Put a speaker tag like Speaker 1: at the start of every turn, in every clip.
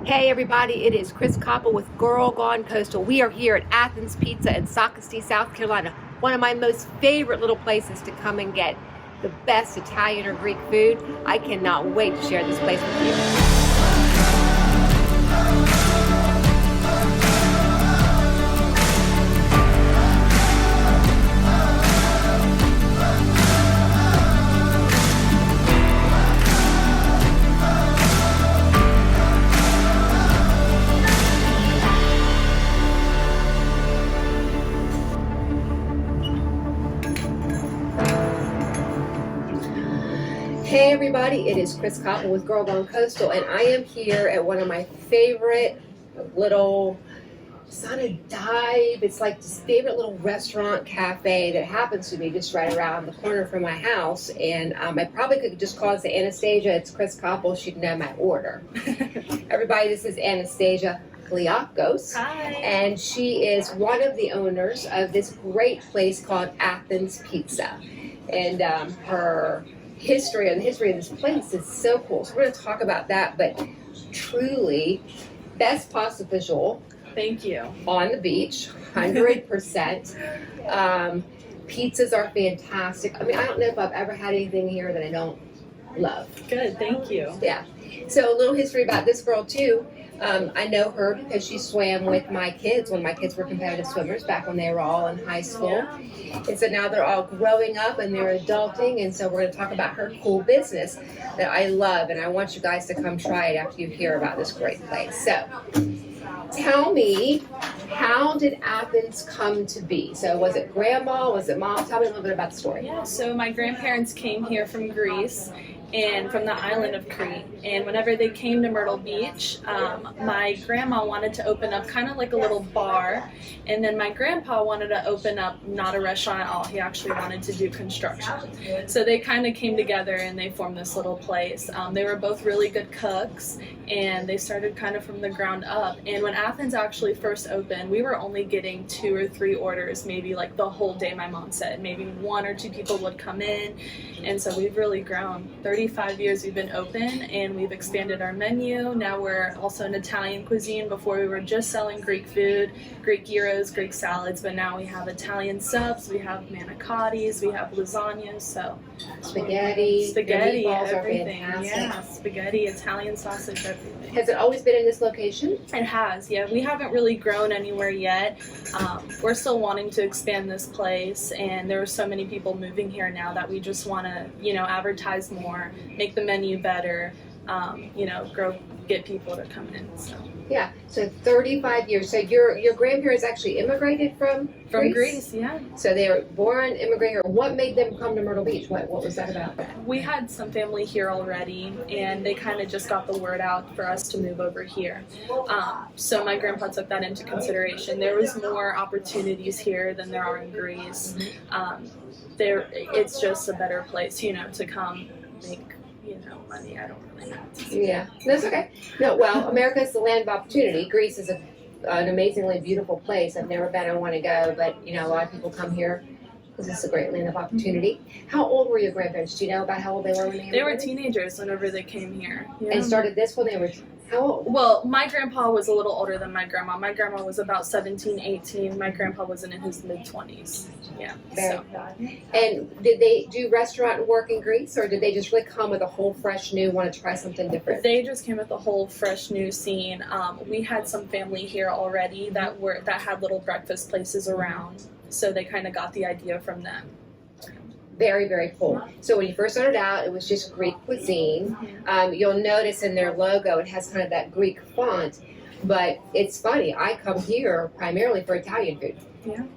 Speaker 1: Hey everybody, it is Chris Koppel with Girl Gone Coastal. We are here at Athens Pizza in Socastee, South Carolina. One of my most favorite little places to come and get the best Italian or Greek food. I cannot wait to share this place with you. Hey everybody, it is Chris Koppel with Girl Gone Coastal, and I am here at one of my favorite little, it's not a dive, it's like this favorite little restaurant cafe that happens to be just right around the corner from my house. And I probably could just call it the Anastasia. It's Chris Koppel, she'd know my order. Everybody, this is Anastasia Kliakos.
Speaker 2: Hi.
Speaker 1: And she is one of the owners of this great place called Athens Pizza. And her history and the history of this place is so cool. So we're going to talk about that, but truly, best pasta visual.
Speaker 2: Thank you.
Speaker 1: On the beach, 100%. Pizzas are fantastic. I mean, I don't know if I've ever had anything here that I don't love.
Speaker 2: Good, thank you.
Speaker 1: Yeah. So a little history about this girl too. I know her because she swam with my kids when my kids were competitive swimmers back when they were all in high school.
Speaker 2: Yeah.
Speaker 1: And so now they're all growing up and they're adulting, and so we're going to talk about her cool business that I love, and I want you guys to come try it after you hear about this great place. So tell me, how did Athens come to be? So was it grandma, was it mom? Tell me a little bit about the story.
Speaker 2: Yeah, so my grandparents came here from Greece and from the island of Crete, and whenever they came to Myrtle Beach, my grandma wanted to open up kind of like a little bar, and then my grandpa wanted to open up not a restaurant at all. He actually wanted to do construction. So they kind of came together and they formed this little place. They were both really good cooks, and they started kind of from the ground up. And when Athens actually first opened, we were only getting 2 or 3 orders, maybe like the whole day. My mom said maybe 1 or 2 people would come in, and so we've really grown. 35 years we've been open, and we've expanded our menu. Now we're also an Italian cuisine. Before we were just selling Greek food, Greek gyros, Greek salads, but now we have Italian subs, we have manicottis, we have lasagnas, so
Speaker 1: Spaghetti, meatballs
Speaker 2: everything.
Speaker 1: Are fantastic.
Speaker 2: Yeah, spaghetti, Italian sausage, everything.
Speaker 1: Has it always been in this location?
Speaker 2: It has, yeah. We haven't really grown anywhere yet. We're still wanting to expand this place, and there are so many people moving here now that we just want to, advertise more, make the menu better, get people to come in. So.
Speaker 1: Yeah, so 35 years. So your grandparents actually immigrated from
Speaker 2: Greece, yeah.
Speaker 1: So they were born, immigrated. What made them come to Myrtle Beach? What was that about?
Speaker 2: We had some family here already, and they kind of just got the word out for us to move over here. So my grandpa took that into consideration. There was more opportunities here than there are in Greece. It's just a better place, to come make money. I don't really know.
Speaker 1: Yeah, that's okay. No, well, America is the land of opportunity. Greece is an amazingly beautiful place. I've never been. I want to go, but a lot of people come here because it's a great land of opportunity. How old were your grandparents? Do you know about how old they were when they
Speaker 2: They were teenagers whenever they came here. Yeah.
Speaker 1: And started this when they were how old?
Speaker 2: Well, my grandpa was a little older than my grandma. My grandma was about 17, 18. My grandpa was in his mid-20s. Yeah.
Speaker 1: Very good. And did they do restaurant work in Greece, or did they just really come with a whole fresh new, want to try something different?
Speaker 2: They just came with a whole fresh new scene. We had some family here already that had little breakfast places around, so they kind of got the idea from them.
Speaker 1: Very, very cool. So when you first started out, it was just Greek cuisine. You'll notice in their logo, it has kind of that Greek font, but it's funny. I come here primarily for Italian food.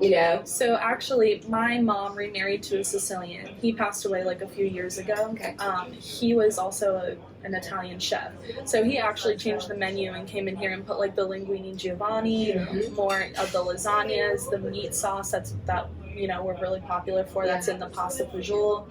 Speaker 2: Yeah. So actually, my mom remarried to a Sicilian. He passed away like a few years ago.
Speaker 1: Okay.
Speaker 2: He was also an Italian chef. So he actually changed the menu and came in here and put like the linguine Giovanni, more of the lasagnas, the meat sauce that we're really popular for. That's in the pasta fagioli.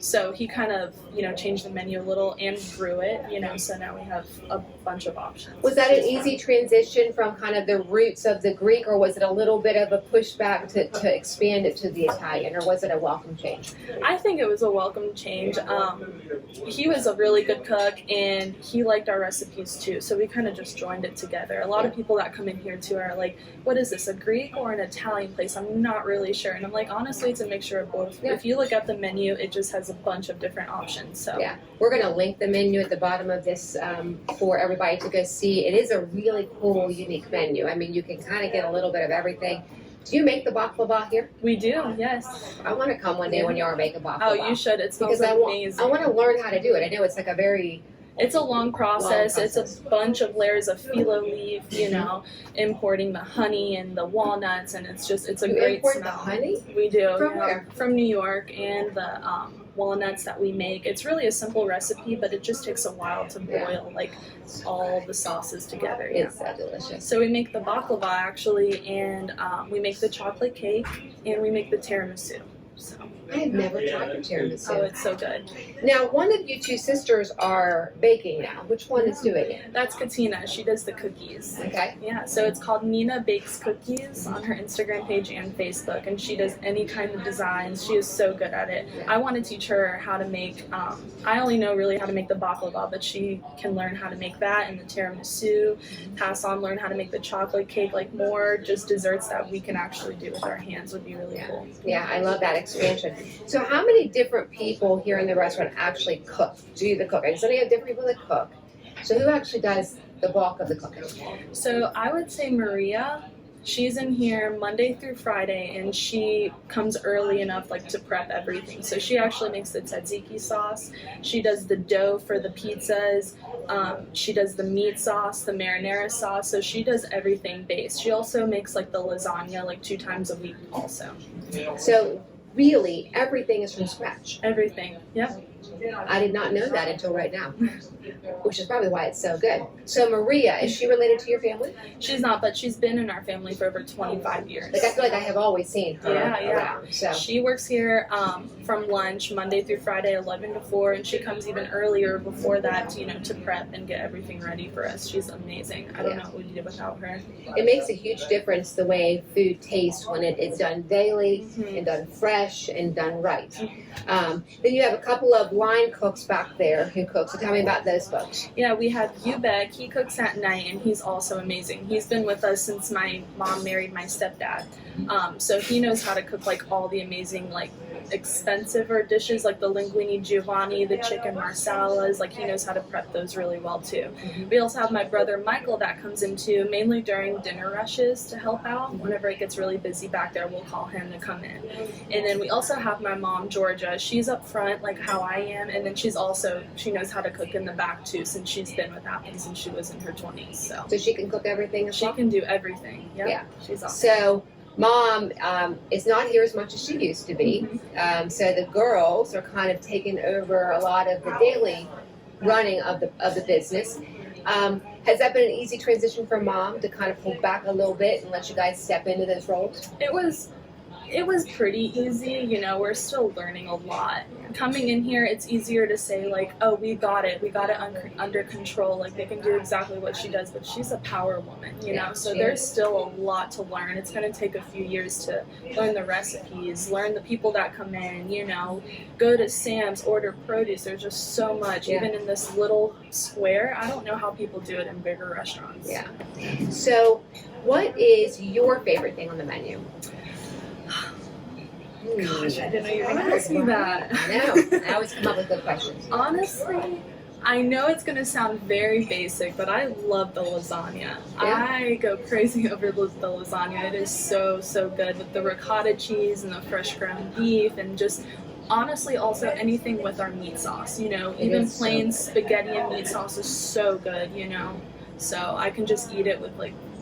Speaker 2: So he kind of, changed the menu a little and grew it, so now we have a bunch of options.
Speaker 1: Was that an easy transition from kind of the roots of the Greek, or was it a little bit of a pushback to expand it to the Italian, or was it a welcome change?
Speaker 2: I think it was a welcome change. He was a really good cook, and he liked our recipes too, so we kind of just joined it together. A lot of people that come in here too are like, what is this, a Greek or an Italian place? I'm not really sure. And I'm like, honestly, it's a mixture of both. Yeah. If you look at the menu, it just has a bunch of different options. So
Speaker 1: yeah, we're going to link the menu at the bottom of this for everybody to go see. It is a really cool, unique menu. I mean, you can kind of get a little bit of everything. Do you make the baklava here?
Speaker 2: We do, yes.
Speaker 1: I want to come one day when you are making baklava.
Speaker 2: Oh, you should. It smells amazing.
Speaker 1: I want to learn how to do it. I know it's like
Speaker 2: it's a long process. It's a bunch of layers of phyllo leaf, importing the honey and the walnuts, and it's a great
Speaker 1: import
Speaker 2: smell.
Speaker 1: The honey?
Speaker 2: We do.
Speaker 1: From where?
Speaker 2: From New York, and the walnuts that we make. It's really a simple recipe, but it just takes a while to boil all the sauces together.
Speaker 1: It's so delicious.
Speaker 2: So we make the baklava actually, and we make the chocolate cake, and we make the tiramisu. So
Speaker 1: I have never tried the tiramisu.
Speaker 2: Oh, it's so good.
Speaker 1: Now, one of you two sisters are baking now. Which one is doing it?
Speaker 2: That's Katina. She does the cookies.
Speaker 1: Okay.
Speaker 2: Yeah, so it's called Nina Bakes Cookies on her Instagram page and Facebook, and she does any kind of designs. She is so good at it. I want to teach her how to make, I only know really how to make the baklava, but she can learn how to make that and the tiramisu, learn how to make the chocolate cake, more just desserts that we can actually do with our hands would be really cool.
Speaker 1: Yeah, I love that expansion. So how many different people here in the restaurant actually do the cooking? So they have different people that cook. So who actually does the bulk of the cooking?
Speaker 2: So I would say Maria. She's in here Monday through Friday, and she comes early enough to prep everything. So she actually makes the tzatziki sauce. She does the dough for the pizzas. She does the meat sauce, the marinara sauce. So she does everything base. She also makes the lasagna 2 times a week also.
Speaker 1: So really, everything is from scratch.
Speaker 2: Everything. Yep.
Speaker 1: I did not know that until right now, which is probably why it's so good. So Maria, is she related to your family?
Speaker 2: She's not, but she's been in our family for over 25 years.
Speaker 1: I feel like I have always seen her around. So.
Speaker 2: She works here from lunch, Monday through Friday, 11 to 4, and she comes even earlier before that, to prep and get everything ready for us. She's amazing. I don't know what we do without her.
Speaker 1: It makes a huge difference the way food tastes when it's done daily and done fresh and done right. Then you have a couple of line cooks back there who cook. So tell me about those folks.
Speaker 2: Yeah, we have Ubek. He cooks at night, and he's also amazing. He's been with us since my mom married my stepdad. So he knows how to cook all the amazing expensiver dishes the linguine Giovanni, the chicken marsalas. He knows how to prep those really well too. We also have my brother Michael that comes in too, mainly during dinner rushes to help out. Whenever it gets really busy back there, we'll call him to come in. And then we also have my mom Georgia. She's up front how I am, and then she knows how to cook in the back too, since she's been with Athens since she was in her 20s. So
Speaker 1: she can cook everything as well?
Speaker 2: She can do everything. Yep. Yeah. She's awesome.
Speaker 1: So Mom is not here as much as she used to be. So the girls are kind of taking over a lot of the daily running of the business. Has that been an easy transition for Mom to kind of pull back a little bit and let you guys step into those roles?
Speaker 2: It was pretty easy, we're still learning a lot. Coming in here, it's easier to say oh, we got it under control, they can do exactly what she does, but she's a power woman, so there's still a lot to learn. It's going to take a few years to learn the recipes, learn the people that come in, go to Sam's, order produce. There's just so much, even in this little square. I don't know how people do it in bigger restaurants.
Speaker 1: Yeah. So what is your favorite thing on the menu?
Speaker 2: Gosh, I didn't know you were going to ask me that.
Speaker 1: I know. I always come up with good questions.
Speaker 2: Honestly, I know it's going to sound very basic, but I love the lasagna. Yeah. I go crazy over the lasagna. It is so, so good with the ricotta cheese and the fresh ground beef, and just honestly also anything with our meat sauce. Even plain spaghetti and meat sauce is so good, So I can just eat it with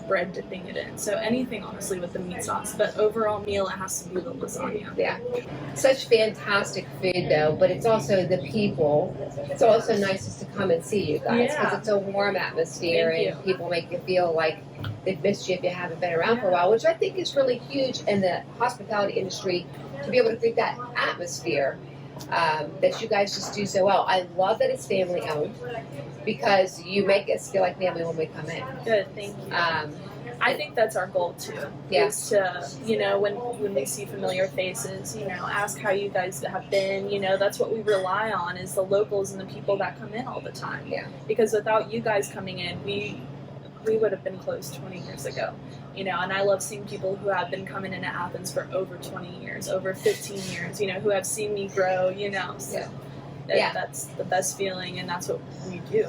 Speaker 2: bread dipping it in. So anything honestly with the meat sauce. But overall meal, it has to be the lasagna.
Speaker 1: Yeah. Such fantastic food though, but it's also the people. It's also nice just to come and see you guys because it's a warm atmosphere and people make you feel like they've missed you if you haven't been around for a while, which I think is really huge in the hospitality industry to be able to create that atmosphere. that you guys just do so well. I love that it's family owned because you make us feel like family when we come in.
Speaker 2: Good, thank you. I think that's our goal too.
Speaker 1: Yeah.
Speaker 2: Is to, when we see familiar faces, ask how you guys have been. That's what we rely on is the locals and the people that come in all the time.
Speaker 1: Yeah.
Speaker 2: Because without you guys coming in, we would have been closed 20 years ago. And I love seeing people who have been coming into Athens for over 20 years, over 15 years, who have seen me grow, so that's the best feeling, and that's what we do,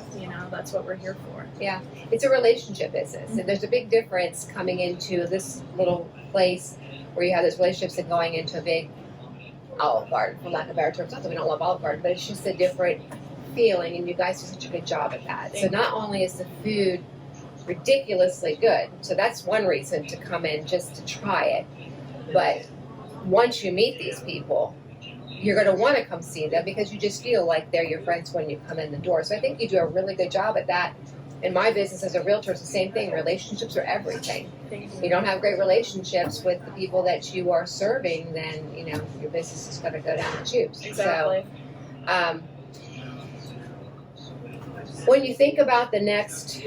Speaker 2: that's what we're here for.
Speaker 1: Yeah, it's a relationship business, and there's a big difference coming into this little place where you have those relationships and going into a big Olive Garden, for lack of a better term. Not that we don't love Olive Garden, but it's just a different feeling, and you guys do such a good job at that. So not only is the food ridiculously good, so that's one reason to come in just to try it, but once you meet these people, you're going to want to come see them because you just feel like they're your friends when you come in the door. So I think you do a really good job at that. In my business as a realtor, it's the same thing. Relationships are everything. You don't have great relationships with the people that you are serving, then your business is going to go down the tubes.
Speaker 2: Exactly.
Speaker 1: So when you think about the next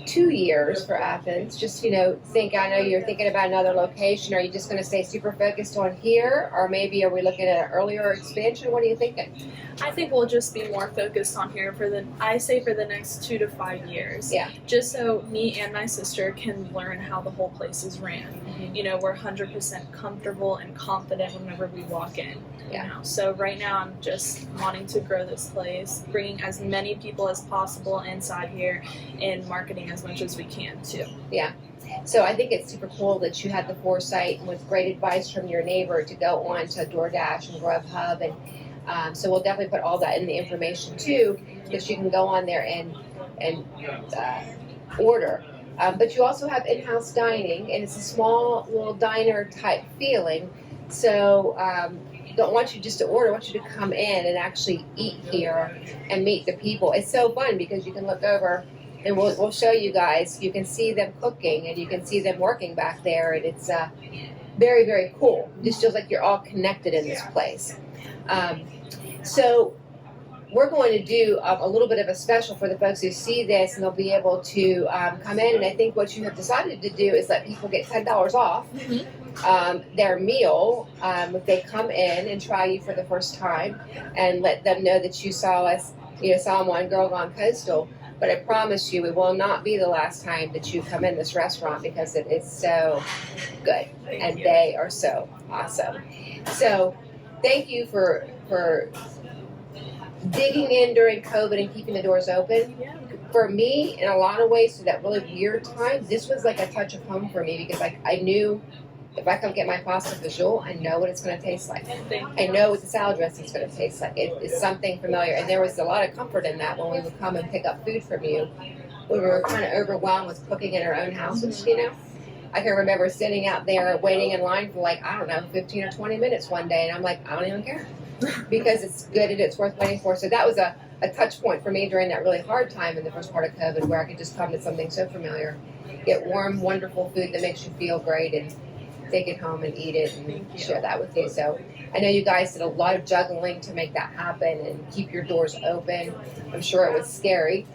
Speaker 1: 2 years for Athens, just I know you're thinking about another location. Are you just going to stay super focused on here, or maybe are we looking at an earlier expansion? What are you thinking?
Speaker 2: I think we'll just be more focused on here for the next 2 to 5 years.
Speaker 1: Yeah.
Speaker 2: Just so me and my sister can learn how the whole place is ran.
Speaker 1: Mm-hmm.
Speaker 2: We're 100% comfortable and confident whenever we walk in.
Speaker 1: Yeah.
Speaker 2: So right now I'm just wanting to grow this place, bringing as many people as possible inside here, and marketing as much as we can too.
Speaker 1: Yeah. So I think it's super cool that you had the foresight and with great advice from your neighbor to go on to DoorDash and Grubhub, and so we'll definitely put all that in the information too, that you can go on there and order. But you also have in-house dining, and it's a small little diner type feeling. So don't want you just to order. I want you to come in and actually eat here and meet the people. It's so fun because you can look over and we'll show you guys. You can see them cooking and you can see them working back there, and it's very, very cool. It just feels like you're all connected in this place. So we're going to do a little bit of a special for the folks who see this, and they'll be able to come in. And I think what you have decided to do is let people get $10 off their meal if they come in and try you for the first time, and let them know that you saw us, saw them on Girl Gone Coastal. But I promise you, it will not be the last time that you come in this restaurant because it is so good, and they are so awesome. So thank you for digging in during COVID and keeping the doors open.
Speaker 2: Yeah.
Speaker 1: For me, in a lot of ways, through that really weird time, this was like a touch of home for me because I knew if I come get my pasta fagioli, I know what it's going to taste like. I know what the salad dressing is going to taste like. It's something familiar, and there was a lot of comfort in that when we would come and pick up food from you. We were kind of overwhelmed with cooking in our own houses, I can remember sitting out there waiting in line for 15 or 20 minutes one day, and I'm like, I don't even care because it's good and it's worth waiting for. So that was a touch point for me during that really hard time in the first part of COVID, where I could just come to something so familiar, get warm, wonderful food that makes you feel great, and take it home and eat it and share that with you. So I know you guys did a lot of juggling to make that happen and keep your doors open. I'm sure it was scary.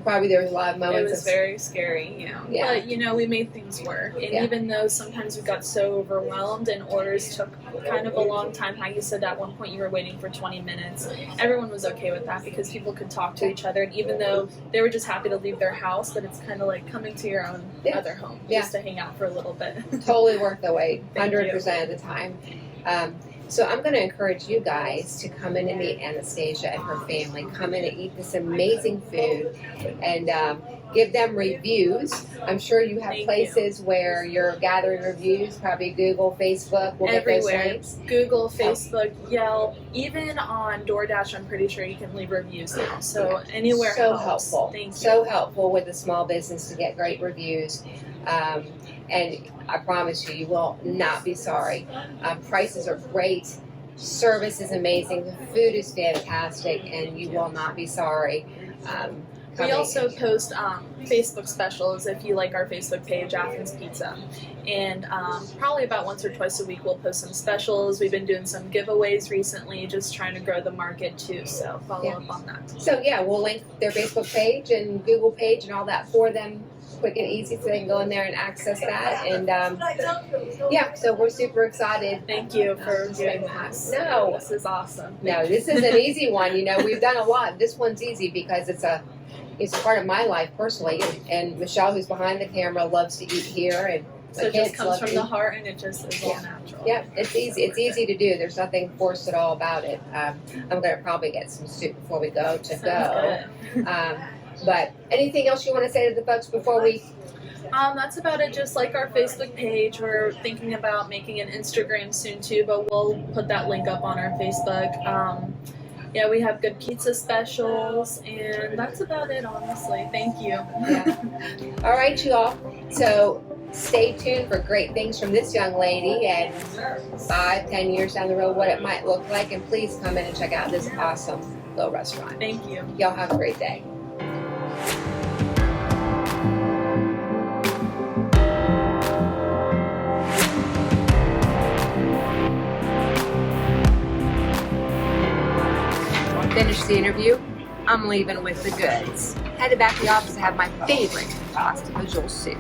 Speaker 1: Probably there was a lot of moments.
Speaker 2: It was very scary,
Speaker 1: Yeah.
Speaker 2: But, we made things work. And even though sometimes we got so overwhelmed and orders took kind of a long time, how you said at one point you were waiting for 20 minutes, everyone was okay with that because people could talk to each other. And even though they were just happy to leave their house, but it's kind of like coming to your own other home just to hang out for a little bit.
Speaker 1: Totally worth the wait, 100% of the time. So I'm going to encourage you guys to come in and meet Anastasia and her family. Come in and eat this amazing food and give them reviews. I'm sure you have places where you're gathering reviews, probably Google, Facebook. We'll
Speaker 2: everywhere.
Speaker 1: Get those links.
Speaker 2: Google, Facebook, Yelp, even on DoorDash, I'm pretty sure you can leave reviews now. So anywhere
Speaker 1: so
Speaker 2: helps.
Speaker 1: Helpful.
Speaker 2: Thank you.
Speaker 1: So helpful with a small business to get great reviews. And I promise you, you will not be sorry. Prices are great. Service is amazing. The food is fantastic, and you will not be sorry.
Speaker 2: We also post Facebook specials if you like our Facebook page, Athens Pizza. And probably about once or twice a week we'll post some specials. We've been doing some giveaways recently, just trying to grow the market too, so follow up on that.
Speaker 1: So yeah, we'll link their Facebook page and Google page and all that for them, quick and easy, so they can go in there and access that. And yeah, so we're super excited.
Speaker 2: Thank you for doing this.
Speaker 1: No,
Speaker 2: this is awesome.
Speaker 1: No, this is an easy one. You know, we've done a lot. This one's easy because it's a part of my life personally. And Michelle, who's behind the camera, loves to eat here, and
Speaker 2: so it just comes from the heart, and it just is all natural.
Speaker 1: Yeah, it's easy. It's easy to do. There's nothing forced at all about it. I'm going to probably get some soup before we go to go. But anything else you want to say to the folks before we?
Speaker 2: That's about it. Just like our Facebook page, we're thinking about making an Instagram soon too, but we'll put that link up on our Facebook. Yeah, we have good pizza specials, and that's about it, honestly. Thank you.
Speaker 1: Yeah. All right, you all. So stay tuned for great things from this young lady, and 5-10 years down the road, what it might look like. And please come in and check out this awesome little restaurant.
Speaker 2: Thank you.
Speaker 1: Y'all have a great day. Finish the interview. I'm leaving with the goods. Headed back to the office to have my favorite pasta visual soup.